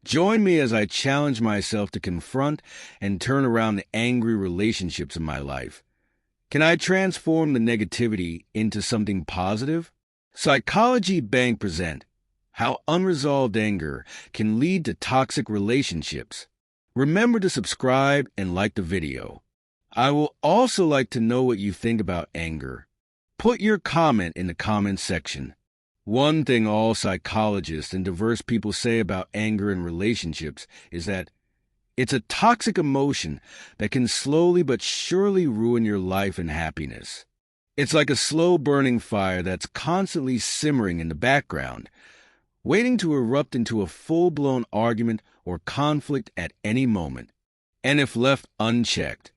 Join me as I challenge myself to confront and turn around the angry relationships in my life. Can I transform the negativity into something positive? Psychology Bank present How Unresolved Anger Can Lead to Toxic Relationships. Remember to subscribe and like the video. I will also like to know what you think about anger. Put your comment in the comments section. One thing all psychologists and diverse people say about anger in relationships is that it's a toxic emotion that can slowly but surely ruin your life and happiness. It's like a slow-burning fire that's constantly simmering in the background, waiting to erupt into a full-blown argument or conflict at any moment. And if left unchecked,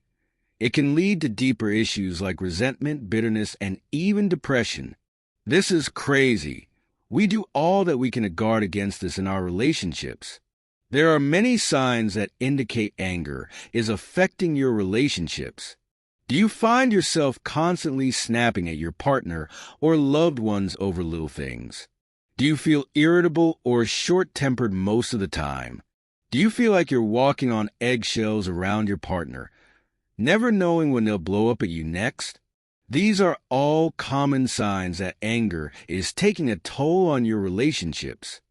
it can lead to deeper issues like resentment, bitterness, and even depression. This is crazy. We do all that we can to guard against this in our relationships. There are many signs that indicate anger is affecting your relationships. Do you find yourself constantly snapping at your partner or loved ones over little things? Do you feel irritable or short-tempered most of the time? Do you feel like you're walking on eggshells around your partner, never knowing when they'll blow up at you next? These are all common signs that anger is taking a toll on your relationships.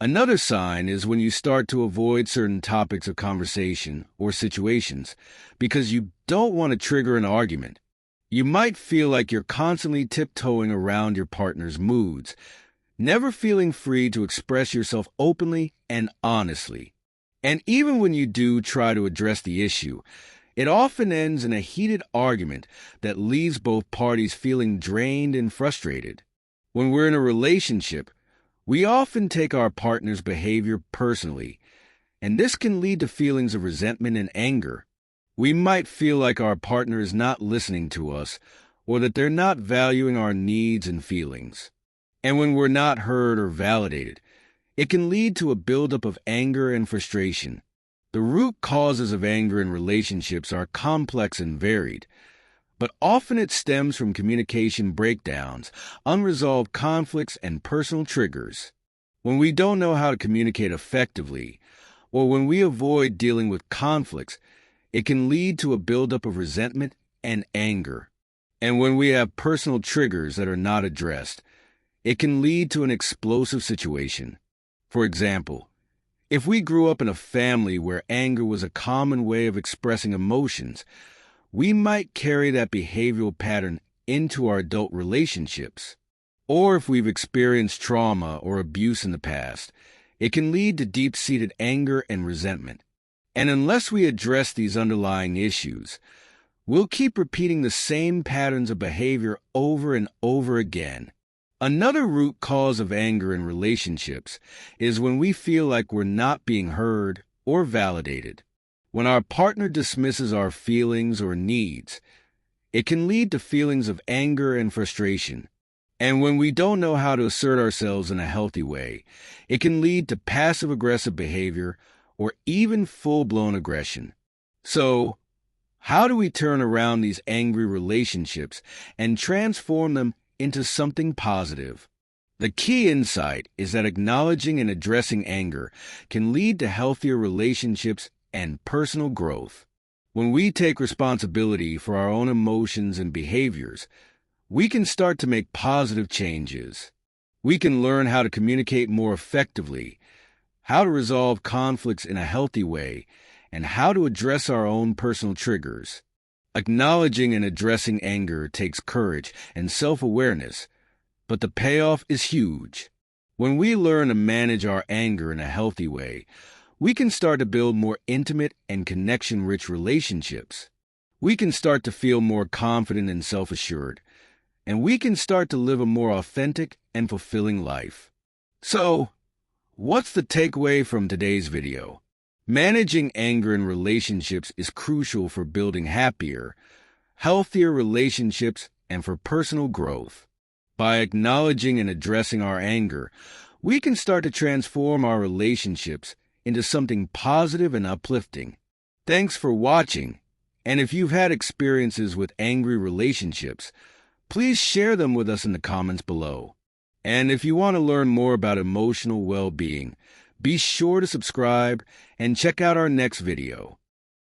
Another sign is when you start to avoid certain topics of conversation or situations because you don't want to trigger an argument. You might feel like you're constantly tiptoeing around your partner's moods, never feeling free to express yourself openly and honestly. And even when you do try to address the issue, it often ends in a heated argument that leaves both parties feeling drained and frustrated. When we're in a relationship, we often take our partner's behavior personally, and this can lead to feelings of resentment and anger. We might feel like our partner is not listening to us or that they're not valuing our needs and feelings. And when we're not heard or validated, it can lead to a buildup of anger and frustration. The root causes of anger in relationships are complex and varied, but often it stems from communication breakdowns, unresolved conflicts, and personal triggers. When we don't know how to communicate effectively, or when we avoid dealing with conflicts, it can lead to a buildup of resentment and anger. And when we have personal triggers that are not addressed, it can lead to an explosive situation. For example, if we grew up in a family where anger was a common way of expressing emotions, we might carry that behavioral pattern into our adult relationships. Or if we've experienced trauma or abuse in the past, it can lead to deep-seated anger and resentment. And unless we address these underlying issues, we'll keep repeating the same patterns of behavior over and over again. Another root cause of anger in relationships is when we feel like we're not being heard or validated. When our partner dismisses our feelings or needs, it can lead to feelings of anger and frustration. And when we don't know how to assert ourselves in a healthy way, it can lead to passive-aggressive behavior or even full-blown aggression. So, how do we turn around these angry relationships and transform them into something positive? The key insight is that acknowledging and addressing anger can lead to healthier relationships and personal growth. When we take responsibility for our own emotions and behaviors, we can start to make positive changes. We can learn how to communicate more effectively, how to resolve conflicts in a healthy way, and how to address our own personal triggers. Acknowledging and addressing anger takes courage and self-awareness, but the payoff is huge. When we learn to manage our anger in a healthy way, we can start to build more intimate and connection-rich relationships. We can start to feel more confident and self-assured, and we can start to live a more authentic and fulfilling life. So, what's the takeaway from today's video? Managing anger in relationships is crucial for building happier, healthier relationships and for personal growth. By acknowledging and addressing our anger, we can start to transform our relationships into something positive and uplifting. Thanks for watching, and if you've had experiences with angry relationships, please share them with us in the comments below. And if you want to learn more about emotional well-being, Be sure to subscribe and check out our next video.